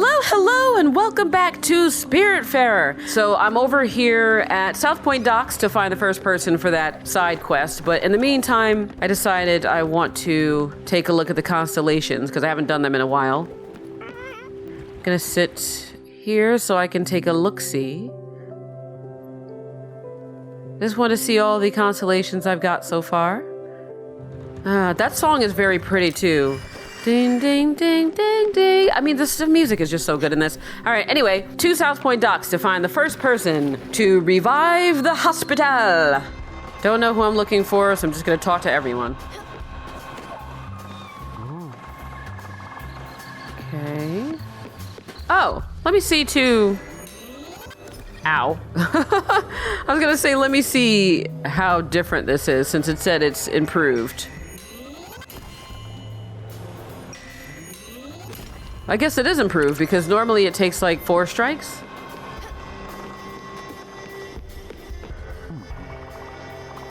Hello, and welcome back to Spiritfarer. So I'm over here at South Point Docks to find the first person for that side quest, but in the meantime, I decided I want to take a look at the constellations, because I haven't done them in a while. I'm gonna sit here so I can take a look-see. Just want to see all the constellations I've got so far. That song is very pretty, too. Ding, ding, ding, ding, ding. I mean, the music is just so good in this. All right, anyway, to South Point Docks to find the first person to revive the hospital. Don't know who I'm looking for, so I'm just going to talk to everyone. Okay. Oh, let me see to... Ow. I was going to say, let me see how different this is, since it said it's improved. I guess it is improved, because normally it takes like 4 strikes.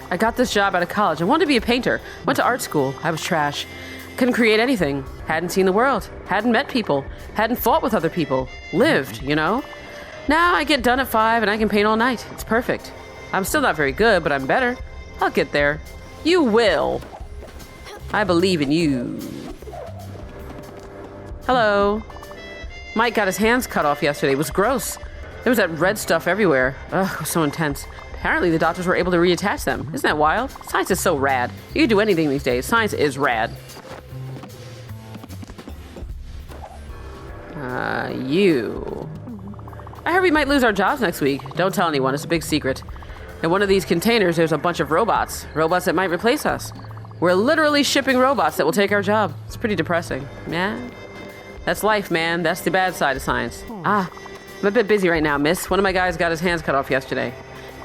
I got this job out of college. I wanted to be a painter. Went to art school. I was trash. Couldn't create anything. Hadn't seen the world. Hadn't met people. Hadn't fought with other people. Lived, you know? Now I get done at 5 and I can paint all night. It's perfect. I'm still not very good, but I'm better. I'll get there. You will. I believe in you. Hello. Mike got his hands cut off yesterday. It was gross. There was that red stuff everywhere. Ugh, it was so intense. Apparently the doctors were able to reattach them. Isn't that wild? Science is so rad. You can do anything these days. Science is rad. You. I heard we might lose our jobs next week. Don't tell anyone. It's a big secret. In one of these containers, there's a bunch of robots. Robots that might replace us. We're literally shipping robots that will take our job. It's pretty depressing. Yeah. That's life, man. That's the bad side of science. I'm a bit busy right now, miss. One of my guys got his hands cut off yesterday.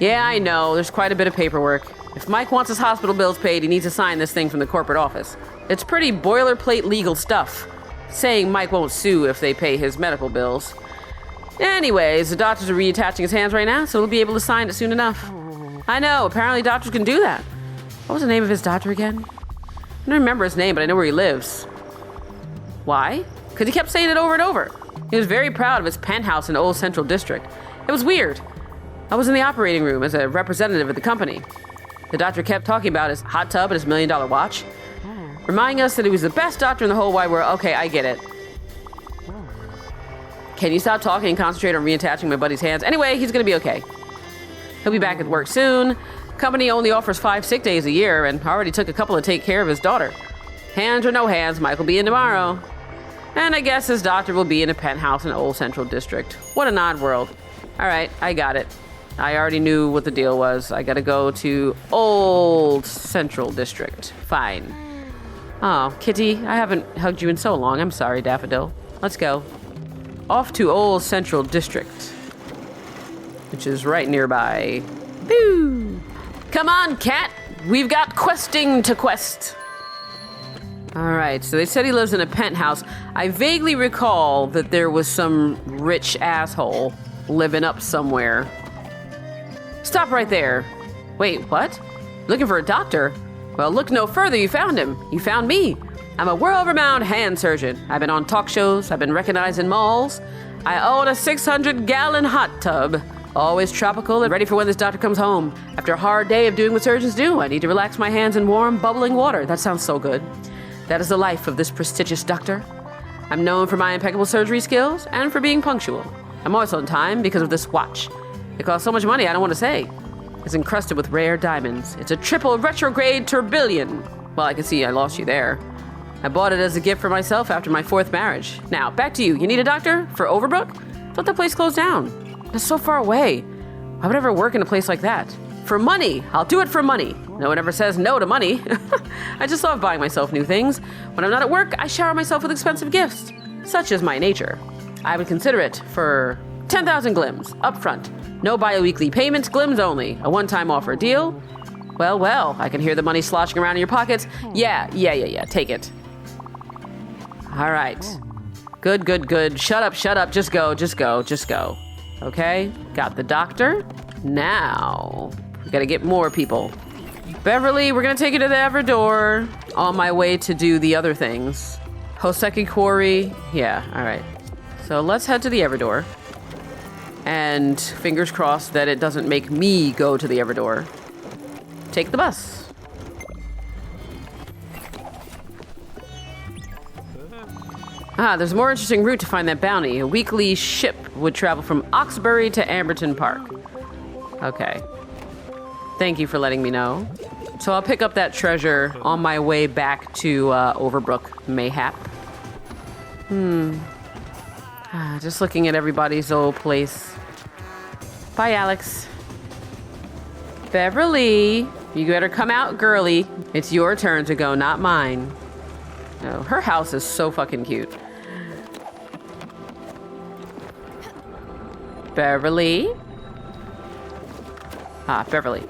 Yeah, I know. There's quite a bit of paperwork. If Mike wants his hospital bills paid, he needs to sign this thing from the corporate office. It's pretty boilerplate legal stuff, saying Mike won't sue if they pay his medical bills. Anyways, the doctors are reattaching his hands right now, so he'll be able to sign it soon enough. I know. Apparently doctors can do that. What was the name of his doctor again? I don't remember his name, but I know where he lives. Why? Because he kept saying it over and over. He was very proud of his penthouse in Old Central District. It was weird. I was in the operating room as a representative of the company. The doctor kept talking about his hot tub and his $1 million watch, reminding us that he was the best doctor in the whole wide world. Okay, I get it. Can you stop talking and concentrate on reattaching my buddy's hands? Anyway, he's going to be okay. He'll be back at work soon. Company only offers 5 sick days a year, and already took a couple to take care of his daughter. Hands or no hands, Mike will be in tomorrow. And I guess his doctor will be in a penthouse in Old Central District. What an odd world. All right, I got it. I already knew what the deal was. I gotta go to Old Central District. Fine. Oh, Kitty, I haven't hugged you in so long. I'm sorry, Daffodil. Let's go. Off to Old Central District, which is right nearby. Boo! Come on, cat. We've got questing to quest. All right, so they said he lives in a penthouse. I vaguely recall that there was some rich asshole living up somewhere. Stop right there. Wait, what? Looking for a doctor? Well, look no further, you found him. You found me. I'm a world-renowned hand surgeon. I've been on talk shows. I've been recognized in malls. I own a 600-gallon hot tub. Always tropical and ready for when this doctor comes home. After a hard day of doing what surgeons do, I need to relax my hands in warm, bubbling water. That sounds so good. That is the life of this prestigious doctor. I'm known for my impeccable surgery skills and for being punctual. I'm always on time because of this watch. It costs so much money I don't want to say. It's encrusted with rare diamonds. It's a triple retrograde tourbillon. Well, I can see I lost you there. I bought it as a gift for myself after my 4th marriage. Now, back to you. You need a doctor? For Overbrook? I thought that place closed down. It's so far away. Why would I ever work in a place like that? For money. I'll do it for money. No one ever says no to money. I just love buying myself new things. When I'm not at work, I shower myself with expensive gifts. Such is my nature. I would consider it for 10,000 glims, up front. No bi-weekly payments, glims only. A one-time offer. Deal? Well, I can hear the money sloshing around in your pockets. Yeah, take it. All right. Good. Shut up. Just go. Okay, got the doctor. Now, we gotta get more people. Beverly, we're gonna take you to the everdoor. On my way to do the other things. Hoseki Quarry. Yeah, all right. So let's head to the everdoor. And fingers crossed that it doesn't make me go to the everdoor. Take the bus. Ah, there's a more interesting route to find that bounty. A weekly ship would travel from Oxbury to Amberton Park. Okay. Thank you for letting me know. So I'll pick up that treasure on my way back to Overbrook, mayhap. Just looking at everybody's old place. Bye, Alex. Beverly, you better come out, girly. It's your turn to go, not mine. Oh, her house is so fucking cute. Beverly? Beverly.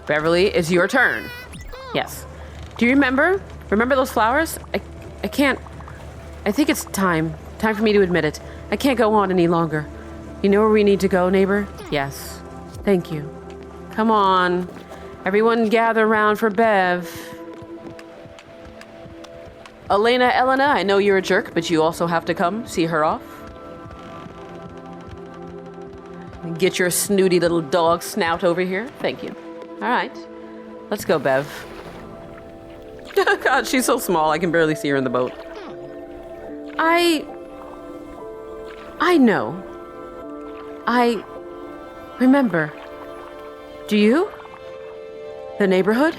Beverly, it's your turn. Yes. Do you remember? Remember those flowers? I can't... I think it's time. Time for me to admit it. I can't go on any longer. You know where we need to go, neighbor? Yes. Thank you. Come on. Everyone gather around for Bev. Elena, I know you're a jerk, but you also have to come see her off. Get your snooty little dog snout over here. Thank you. All right. Let's go, Bev. God, she's so small. I can barely see her in the boat. I know. I remember. Do you? The neighborhood?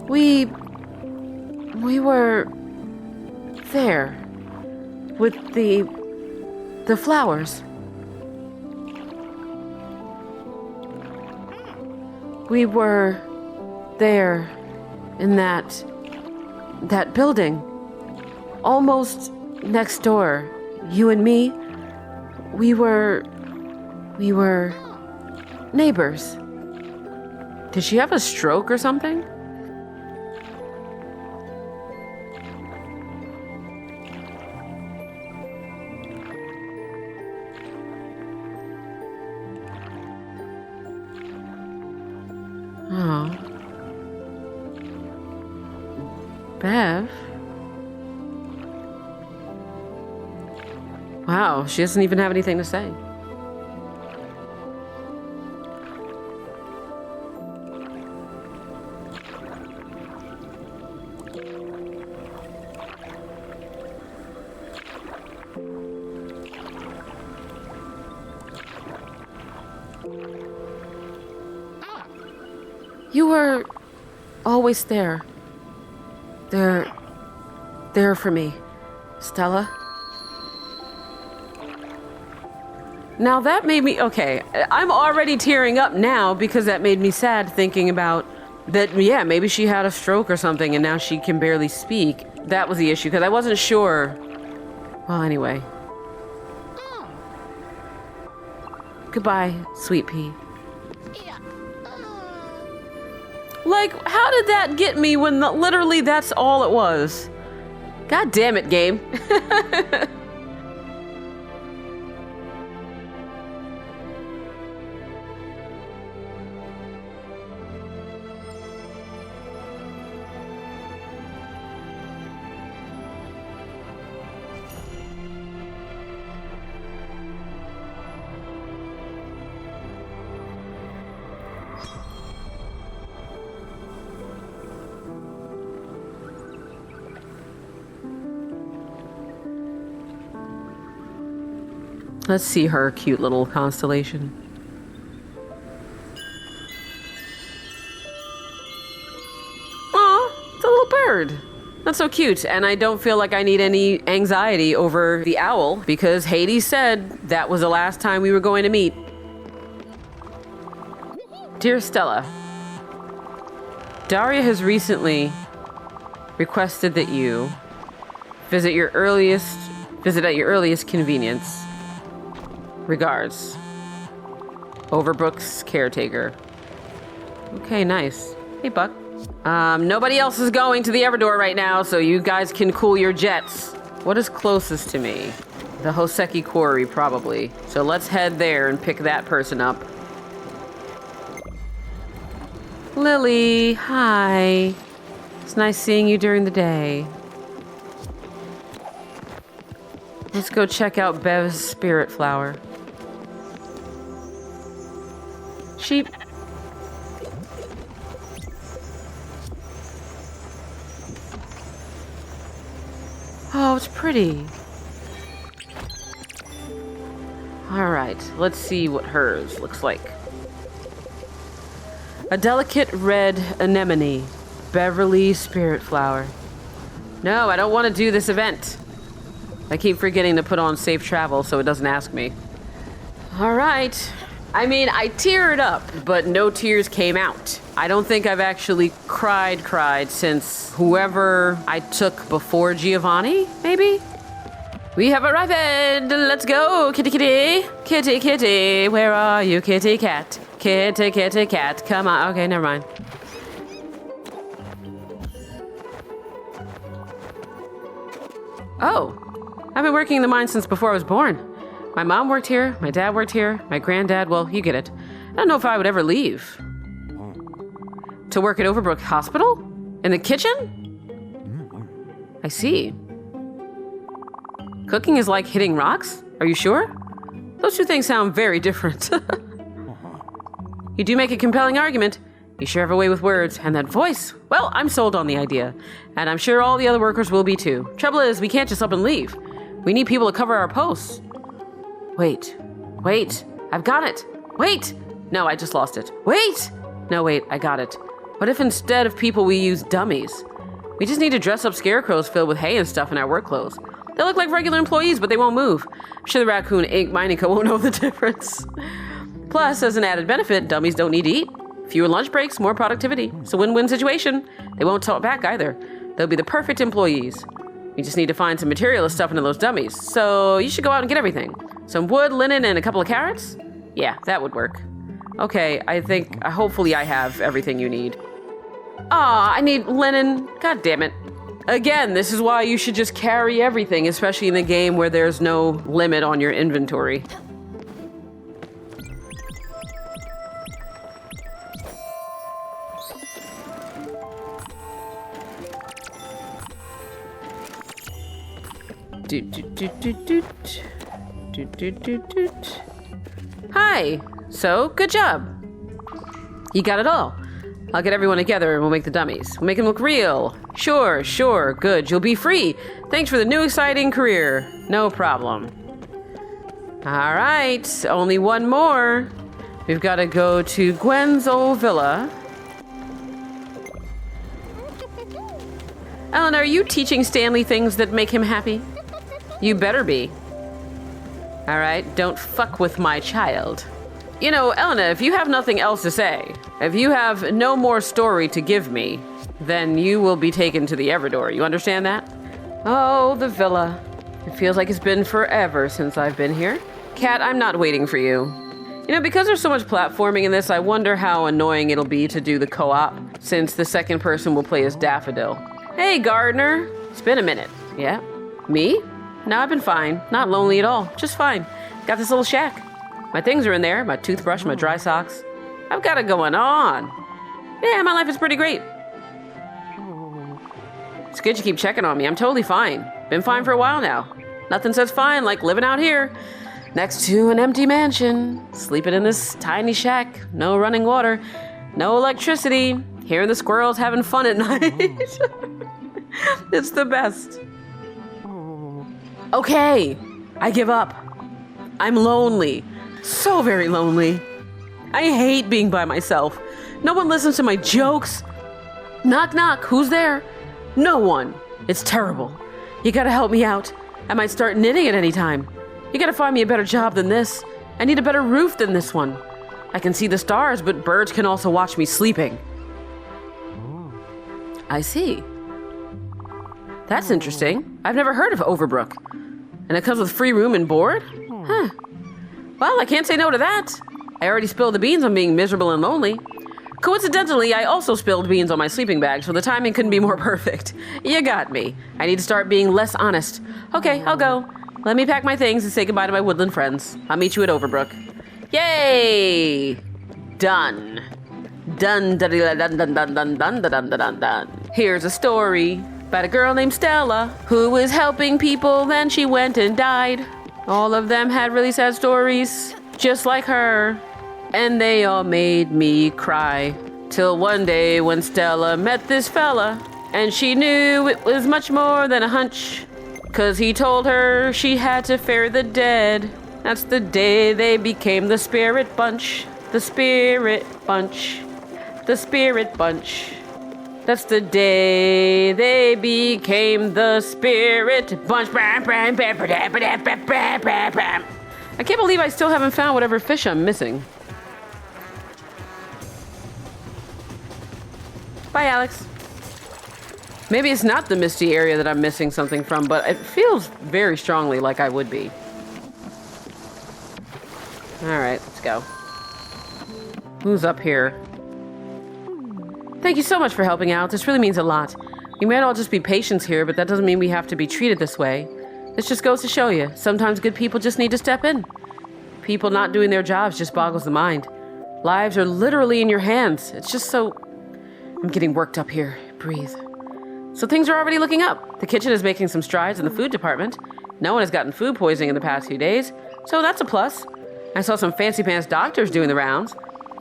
We were there with the flowers. We were there in that building, almost next door. You and me, we were neighbors. Did she have a stroke or something? Oh. Bev? Wow, she doesn't even have anything to say. You were always there. There for me, Stella. Now that made me, okay, I'm already tearing up now because that made me sad thinking about that, yeah, maybe she had a stroke or something and now she can barely speak. That was the issue because I wasn't sure. Well, anyway. Goodbye, sweet pea. Like, how did that get me when literally that's all it was? God damn it, game. Let's see her cute little constellation. Aw, it's a little bird. That's so cute. And I don't feel like I need any anxiety over the owl because Hades said that was the last time we were going to meet. Dear Stella, Daria has recently requested that you visit at your earliest convenience. Regards, Overbrook's caretaker. Okay, nice. Hey, Buck. Nobody else is going to the Everdoor right now, so you guys can cool your jets. What is closest to me? The Hoseki Quarry, probably. So let's head there and pick that person up. Lily, hi. It's nice seeing you during the day. Let's go check out Bev's Spiritfarer. Sheep. Oh, it's pretty. All right, let's see what hers looks like. A delicate red anemone, Beverly Spiritfarer. No, I don't want to do this event. I keep forgetting to put on safe travel so it doesn't ask me. All right. I mean, I teared up, but no tears came out. I don't think I've actually cried since whoever I took before Giovanni, maybe? We have arrived! Let's go, kitty kitty! Kitty kitty, where are you, kitty cat? Kitty kitty cat, come on. Okay, never mind. Oh, I've been working in the mine since before I was born. My mom worked here, my dad worked here, my granddad, well, you get it. I don't know if I would ever leave. To work at Overbrook Hospital? In the kitchen? I see. Cooking is like hitting rocks? Are you sure? Those two things sound very different. You do make a compelling argument. You sure have a way with words. And that voice. Well, I'm sold on the idea. And I'm sure all the other workers will be too. Trouble is, we can't just up and leave. We need people to cover our posts. Wait. I've got it. Wait. No, I just lost it. Wait. No, wait, I got it. What if instead of people we use dummies? We just need to dress up scarecrows filled with hay and stuff in our work clothes. They look like regular employees, but they won't move. I'm sure the Raccoon Inc. Mining Co. won't know the difference. Plus, as an added benefit, dummies don't need to eat. Fewer lunch breaks, more productivity. It's a win-win situation. They won't talk back either. They'll be the perfect employees. We just need to find some material to stuff into those dummies. So you should go out and get everything. Some wood, linen, and a couple of carrots? Yeah, that would work. Okay, hopefully I have everything you need. Aw, I need linen. God damn it. Again, this is why you should just carry everything, especially in a game where there's no limit on your inventory. Hi. So, good job. You got it all. I'll get everyone together and we'll make the dummies. We'll make them look real. Sure. Good. You'll be free. Thanks for the new exciting career. No problem. All right. Only one more. We've got to go to Gwen's old villa. Eleanor, are you teaching Stanley things that make him happy? You better be. All right. Don't fuck with my child. You know, Elena, if you have nothing else to say, if you have no more story to give me, then you will be taken to the everdoor. You understand that? Oh, the villa. It feels like it's been forever since I've been here. Kat, I'm not waiting for you. You know, because there's so much platforming in this, I wonder how annoying it'll be to do the co-op, since the second person will play as Daffodil. Hey, Gardner. It's been a minute. Yeah? Me? No, I've been fine. Not lonely at all. Just fine. Got this little shack. My things are in there, my toothbrush, my dry socks. I've got it going on. Yeah, my life is pretty great. It's good you keep checking on me. I'm totally fine. Been fine for a while now. Nothing says fine like living out here, next to an empty mansion, sleeping in this tiny shack, no running water, no electricity, hearing the squirrels having fun at night. It's the best. Okay, I give up. I'm lonely. So very lonely. I hate being by myself. No one listens to my jokes. Knock, knock. Who's there? No one. It's terrible. You gotta help me out. I might start knitting at any time. You gotta find me a better job than this. I need a better roof than this one. I can see the stars, but birds can also watch me sleeping. I see. That's interesting. I've never heard of Overbrook. And it comes with free room and board? Huh. Well, I can't say no to that. I already spilled the beans on being miserable and lonely. Coincidentally, I also spilled beans on my sleeping bag, so the timing couldn't be more perfect. You got me. I need to start being less honest. Okay, I'll go. Let me pack my things and say goodbye to my woodland friends. I'll meet you at Overbrook. Yay! Done. Dun dun dun dun dun dun dun dun dun dun dun. Here's a story about a girl named Stella who was helping people, then she went and died. All of them had really sad stories, just like her, and they all made me cry. Till one day when Stella met this fella, and she knew it was much more than a hunch, 'cause he told her she had to ferry the dead. That's the day they became the Spirit Bunch. The Spirit Bunch. The Spirit Bunch. That's the day they became the Spirit Bunch. I can't believe I still haven't found whatever fish I'm missing. Bye, Alex. Maybe it's not the misty area that I'm missing something from, but it feels very strongly like I would be. Alright, let's go. Who's up here? Thank you so much for helping out. This really means a lot. We might all just be patients here, but that doesn't mean we have to be treated this way. This just goes to show you, sometimes good people just need to step in. People not doing their jobs just boggles the mind. Lives are literally in your hands. It's just so... I'm getting worked up here. Breathe. So things are already looking up. The kitchen is making some strides in the food department. No one has gotten food poisoning in the past few days, so that's a plus. I saw some fancy pants doctors doing the rounds.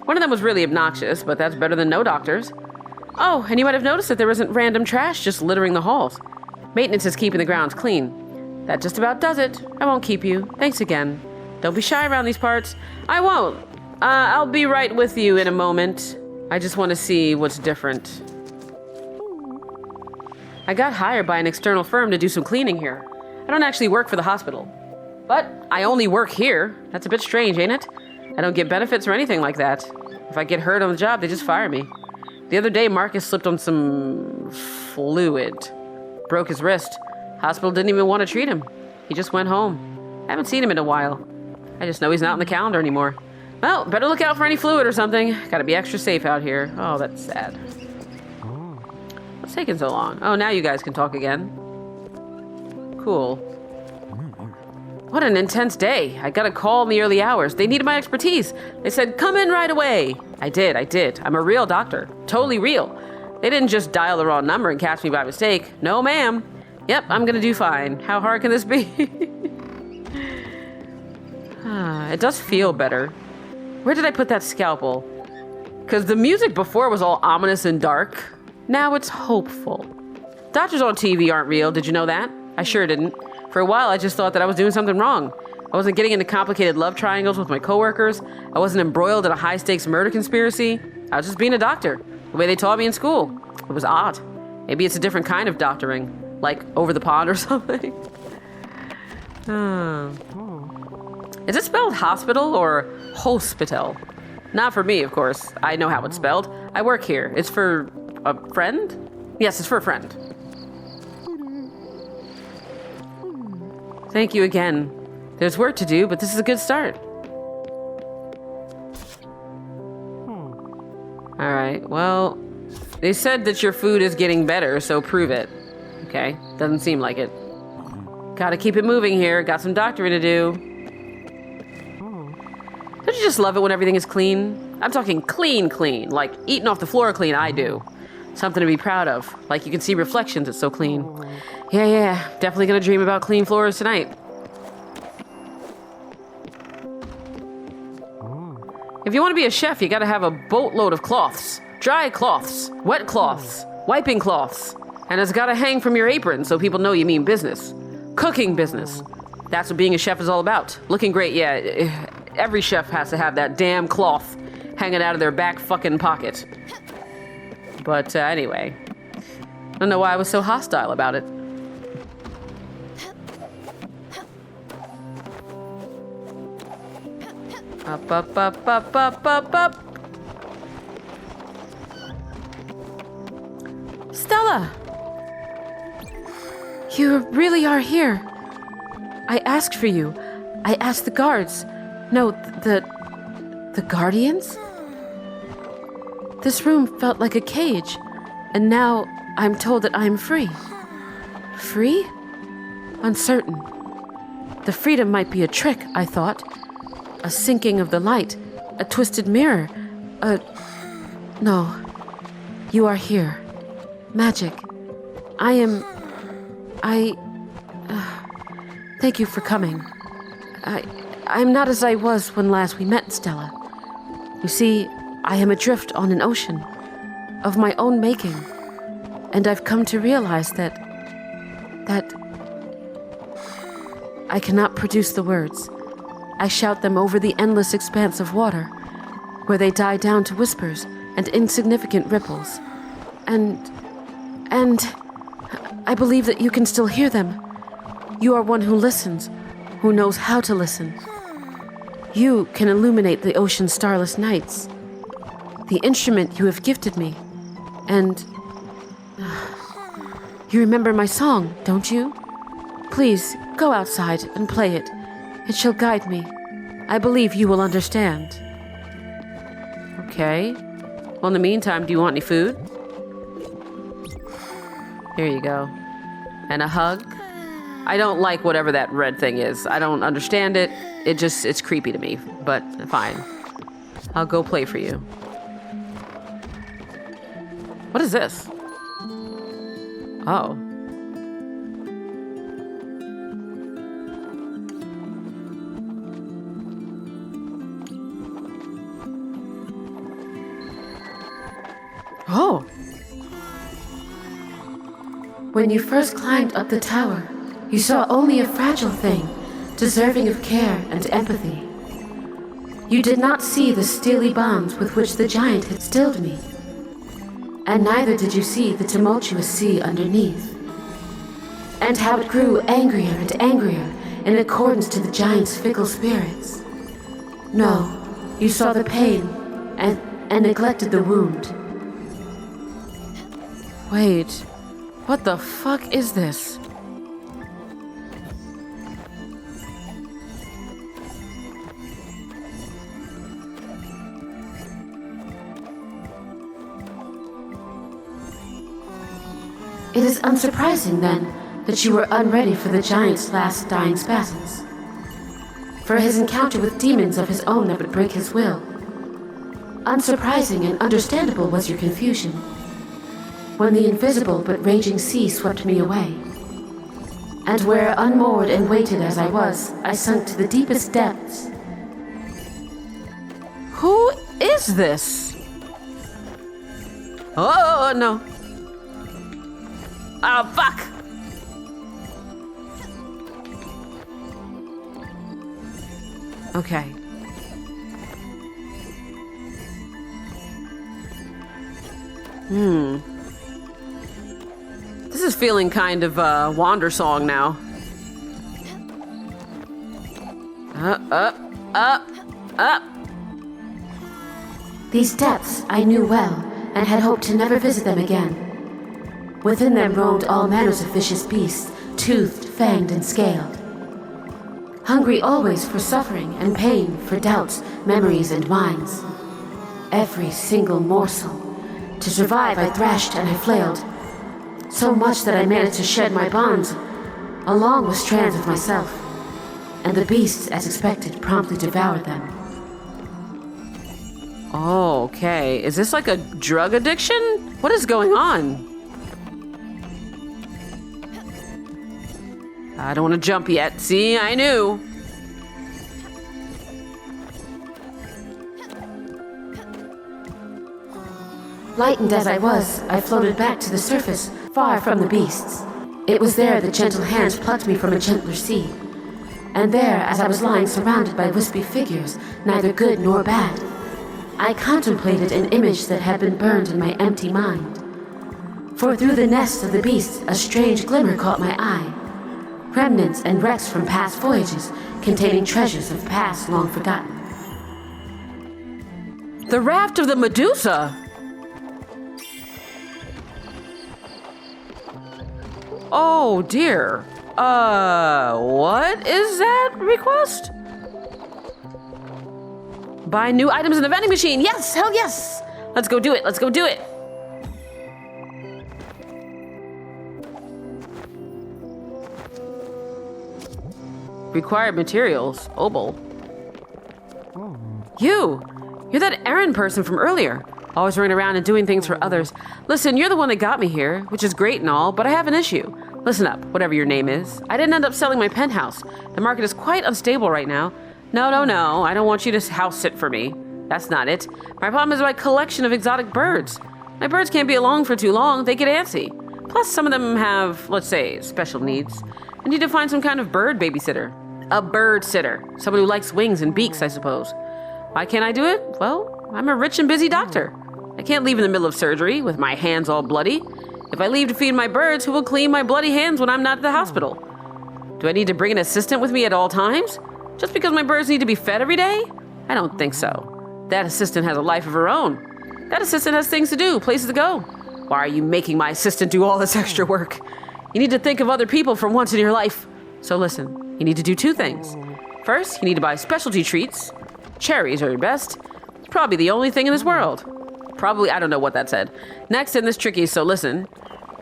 One of them was really obnoxious, but that's better than no doctors. Oh, and you might have noticed that there isn't random trash just littering the halls. Maintenance is keeping the grounds clean. That just about does it. I won't keep you. Thanks again. Don't be shy around these parts. I won't. I'll be right with you in a moment. I just want to see what's different. I got hired by an external firm to do some cleaning here. I don't actually work for the hospital. But I only work here. That's a bit strange, ain't it? I don't get benefits or anything like that. If I get hurt on the job, they just fire me. The other day, Marcus slipped on some fluid. Broke his wrist. Hospital didn't even want to treat him. He just went home. I haven't seen him in a while. I just know he's not on the calendar anymore. Well, better look out for any fluid or something. Gotta be extra safe out here. Oh, that's sad. What's taking so long? Oh, now you guys can talk again. Cool. What an intense day. I got a call in the early hours. They needed my expertise. They said, come in right away. I did. I'm a real doctor. Totally real. They didn't just dial the wrong number and catch me by mistake. No, ma'am. Yep, I'm gonna do fine. How hard can this be? It does feel better. Where did I put that scalpel? Because the music before was all ominous and dark. Now it's hopeful. Doctors on TV aren't real. Did you know that? I sure didn't. For a while, I just thought that I was doing something wrong. I wasn't getting into complicated love triangles with my coworkers. I wasn't embroiled in a high-stakes murder conspiracy. I was just being a doctor, the way they taught me in school. It was odd. Maybe it's a different kind of doctoring, like over the pond or something. Is it spelled hospital or hospital? Not for me, of course. I know how it's spelled. I work here. It's for a friend? Yes, it's for a friend. Thank you again. There's work to do, but this is a good start. Alright, well, they said that your food is getting better, so prove it. Okay, doesn't seem like it. Gotta keep it moving here. Got some doctoring to do. Don't you just love it when everything is clean? I'm talking clean, like eating off the floor clean I do. Something to be proud of. Like you can see reflections, it's so clean. Yeah, definitely gonna dream about clean floors tonight. If you want to be a chef, you gotta have a boatload of cloths. Dry cloths, wet cloths, wiping cloths. And it's gotta hang from your apron so people know you mean business. Cooking business. That's what being a chef is all about. Looking great, yeah. Every chef has to have that damn cloth hanging out of their back fucking pocket. But anyway, I don't know why I was so hostile about it. Up. Stella! You really are here. I asked for you. I asked the guards. No, the guardians? This room felt like a cage, and now I'm told that I'm free. Free? Uncertain. The freedom might be a trick, I thought. A sinking of the light, a twisted mirror, No. You are here. magic. Thank you for coming. I'm not as I was when last we met, Stella. You see, I am adrift on an ocean of my own making, and I've come to realize that I cannot produce the words. I shout them over the endless expanse of water, where they die down to whispers and insignificant ripples. And I believe that you can still hear them. You are one who listens, who knows how to listen. You can illuminate the ocean's starless nights. The instrument you have gifted me. And you remember my song, don't you? Please, go outside and play it. It shall guide me. I believe you will understand. Okay. Well, in the meantime, do you want any food? Here you go. And a hug. I don't like whatever that red thing is. I don't understand it. It's creepy to me, but fine. I'll go play for you. What is this? Oh. Oh. When you first climbed up the tower, you saw only a fragile thing, deserving of care and empathy. You did not see the steely bonds with which the giant had stilled me, and neither did you see the tumultuous sea underneath, and how it grew angrier and angrier in accordance to the giant's fickle spirits. No, you saw the pain and neglected the wound. Wait, what the fuck is this? It is unsurprising, then, that you were unready for the giant's last dying spasms, for his encounter with demons of his own that would break his will. Unsurprising and understandable was your confusion, when the invisible but raging sea swept me away, and where, unmoored and weighted as I was, I sunk to the deepest depths. Who is this? Oh, no. Oh, fuck! Okay. This is feeling kind of Wander Song now. Up. These depths I knew well, and had hoped to never visit them again. Within them roamed all manners of vicious beasts, toothed, fanged, and scaled. Hungry always for suffering and pain, for doubts, memories, and minds. Every single morsel. To survive, I thrashed and I flailed. So much that I managed to shed my bonds, along with strands of myself. And the beasts, as expected, promptly devoured them. Oh, okay. Is this like a drug addiction? What is going on? I don't want to jump yet. See, I knew. Lightened as I was, I floated back to the surface, far from the beasts. It was there that gentle hands plucked me from a gentler sea. And there, as I was lying surrounded by wispy figures, neither good nor bad, I contemplated an image that had been burned in my empty mind. For through the nests of the beasts, a strange glimmer caught my eye. Remnants and wrecks from past voyages, containing treasures of past long forgotten. The raft of the Medusa! Oh dear. What is that request? Buy new items in the vending machine. Yes, hell yes. Let's go do it. Required materials. Obel. You're that errand person from earlier. Always running around and doing things for others. Listen, you're the one that got me here, which is great and all, but I have an issue. Listen up, whatever your name is. I didn't end up selling my penthouse. The market is quite unstable right now. No. I don't want you to house sit for me. That's not it. My problem is my collection of exotic birds. My birds can't be alone for too long. They get antsy. Plus, some of them have, let's say, special needs. I need to find some kind of bird babysitter. A bird sitter. Someone who likes wings and beaks, I suppose. Why can't I do it? Well, I'm a rich and busy doctor. I can't leave in the middle of surgery with my hands all bloody. If I leave to feed my birds, who will clean my bloody hands when I'm not at the hospital? Do I need to bring an assistant with me at all times? Just because my birds need to be fed every day? I don't think so. That assistant has a life of her own. That assistant has things to do, places to go. Why are you making my assistant do all this extra work? You need to think of other people for once in your life. So listen, you need to do two things. First, you need to buy specialty treats. Cherries are your best. It's probably the only thing in this world. Probably, I don't know what that said. Next, and this tricky, so listen.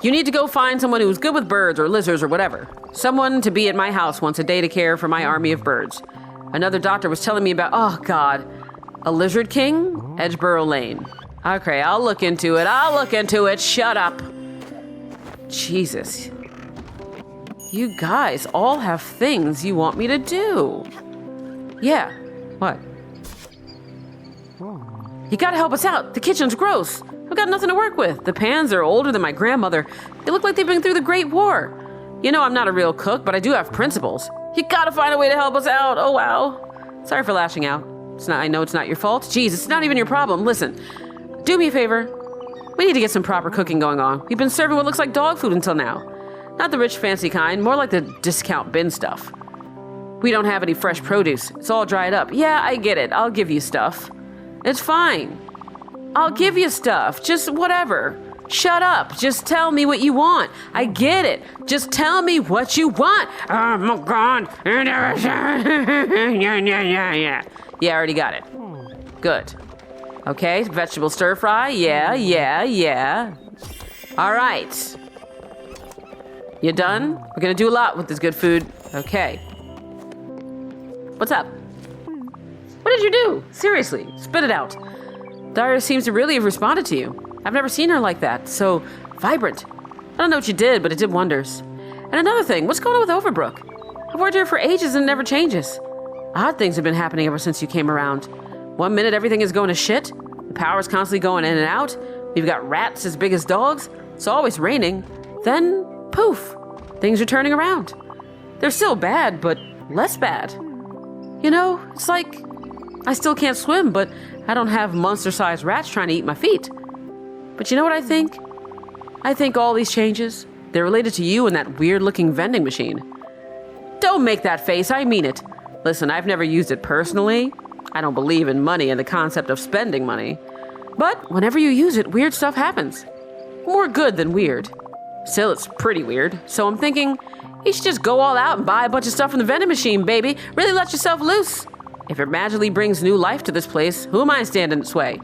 You need to go find someone who's good with birds or lizards or whatever. Someone to be at my house once a day to care for my army of birds. Another doctor was telling me about, oh God, a lizard king? Edgeboro Lane. Okay, I'll look into it. Shut up. Jesus. You guys all have things you want me to do. Yeah. What? You gotta help us out. The kitchen's gross. I've got nothing to work with. The pans are older than my grandmother. They look like they've been through the Great War. You know I'm not a real cook, but I do have principles. You gotta find a way to help us out. Oh, wow. Sorry for lashing out. I know it's not your fault. Jeez, it's not even your problem. Listen, do me a favor. We need to get some proper cooking going on. We've been serving what looks like dog food until now. Not the rich, fancy kind, more like the discount bin stuff. We don't have any fresh produce. It's all dried up. Yeah, I get it. I'll give you stuff. It's fine. I'll give you stuff. Just whatever. Shut up. Just tell me what you want. I get it. Just tell me what you want. Oh my God. Yeah, I already got it. Good. Okay, vegetable stir fry. Yeah. All right. You done? We're gonna do a lot with this good food. Okay. What's up? What did you do? Seriously, spit it out. Daria seems to really have responded to you. I've never seen her like that, so vibrant. I don't know what you did, but it did wonders. And another thing, what's going on with Overbrook? I've worked here for ages and it never changes. Odd things have been happening ever since you came around. 1 minute everything is going to shit. The power's constantly going in and out. We've got rats as big as dogs. It's always raining. Then, poof, things are turning around. They're still bad, but less bad. You know, it's like I still can't swim, but I don't have monster-sized rats trying to eat my feet. But you know what I think? I think all these changes, they're related to you and that weird-looking vending machine. Don't make that face, I mean it. Listen, I've never used it personally. I don't believe in money and the concept of spending money. But whenever you use it, weird stuff happens. More good than weird. Still, it's pretty weird. So I'm thinking, you should just go all out and buy a bunch of stuff from the vending machine, baby. Really let yourself loose. If it magically brings new life to this place, who am I standing its way?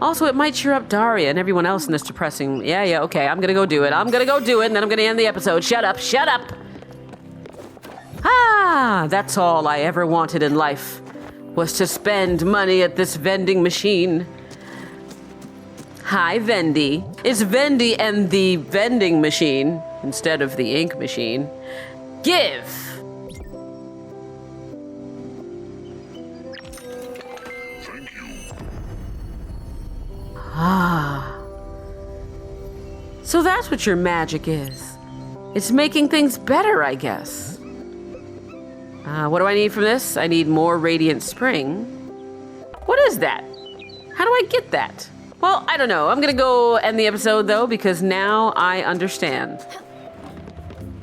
Also, it might cheer up Daria and everyone else in this depressing... Yeah, okay, I'm gonna go do it, and then I'm gonna end the episode. Shut up! Ah, that's all I ever wanted in life, was to spend money at this vending machine. Hi, Vendy. It's Vendy and the vending machine instead of the ink machine. Give! Thank you. Ah. So that's what your magic is. It's making things better, I guess. What do I need from this? I need more radiant spring. What is that? How do I get that? Well, I don't know. I'm gonna go end the episode though, because now I understand.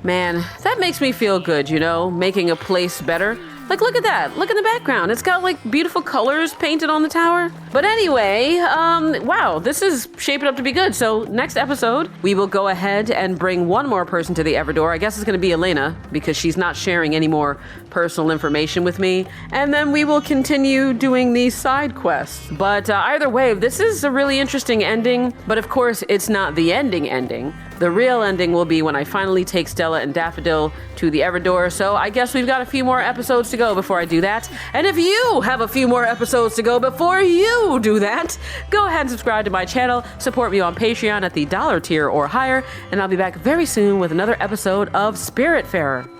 Man, that makes me feel good, you know, making a place better. Like, look at that. Look in the background. It's got, like, beautiful colors painted on the tower. But anyway, wow, this is shaping up to be good. So next episode, we will go ahead and bring one more person to the Everdoor. I guess it's going to be Elena, because she's not sharing any more personal information with me. And then we will continue doing these side quests. But either way, this is a really interesting ending. But of course, it's not the ending. The real ending will be when I finally take Stella and Daffodil to the Everdoor, so I guess we've got a few more episodes to go before I do that. And if you have a few more episodes to go before you do that, go ahead and subscribe to my channel, support me on Patreon at the $1 tier or higher, and I'll be back very soon with another episode of Spiritfarer.